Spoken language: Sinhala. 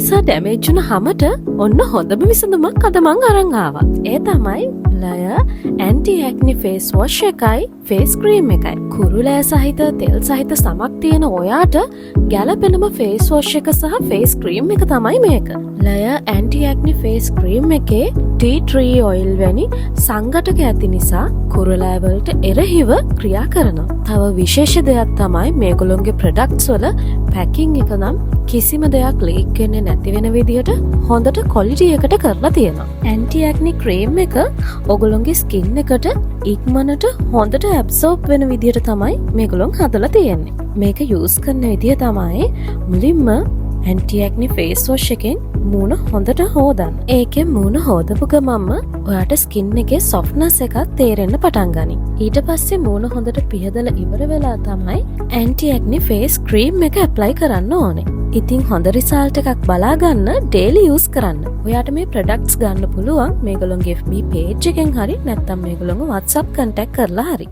නිසා ඩැමේජ් වුණ හැමට ඔන්න හොඳම විසඳුමක් අද මං අරන් ආවා. ඒ තමයි ලය ඇන්ටි ඇක්නි ෆේස් වොෂ් එකයි ෆේස් ක්‍රීම් එකයි. කුරුලෑ සහිත තෙල් සහිත සමක් තියෙන ඔයාට ගැලපෙනම ෆේස් වොෂ් එක සහ ෆේස් ක්‍රීම් එක තමයි මේක. ලය ඇන්ටි ඇක්නි ෆේස් ක්‍රීම් එකේ ටී ට්‍රී ඔයිල් වැනි සංඝටක ඇති නිසා කුරුලෑ වලට එරෙහිව ක්‍රියා කරනවා. තව විශේෂ දෙයක් තමයි මේගොල්ලොන්ගේ ප්‍රොඩක්ට්ස් වල පැකින් එක නම් කිසිම දෙයක් ලීක් වෙන්නේ නැති වෙන විදිහට හොඳට ක්වොලිටි එකට කරලා තියෙනවා. ඇන්ටි ඇක්නි ක්‍රීම් එක ඔයගොල්ලොන්ගේ ස්කින් එකට ඉක්මනට හොඳට ඇබ්සෝබ් වෙන විදිහට තමයි මේගොල්ලොන් හදලා තියෙන්නේ. මේක යූස් කරන විදිහ තමයි මුලින්ම ඇන්ටි ඇක්නි ෆේස් වොෂ් එකෙන් මූණ හොඳට හොදන්න. ඒකෙන් මූණ හොදපු ගමන්ම ඔයාට ස්කින් එකේ සොෆ්ට්නස් එකක් තේරෙන්න පටන් ගනී. ඊට පස්සේ මූණ හොඳට පිහදලා ඉවර වෙලා තමයි ඇන්ටි ඇක්නි ෆේස් ක්‍රීම් එක ඇප්ලයි කරන්න ඕනේ. ඉතින් හොඳ රිසල්ට් එකක් බලා ගන්න ඩේලි යූස් කරන්න. ඔයාට මේ ප්‍රොඩක්ට්ස් ගන්න පුළුවන් මේගොල්ලොන්ගේ FB page එකෙන් හරි නැත්නම් මේගොල්ලොන්ව WhatsApp contact කරලා හරි.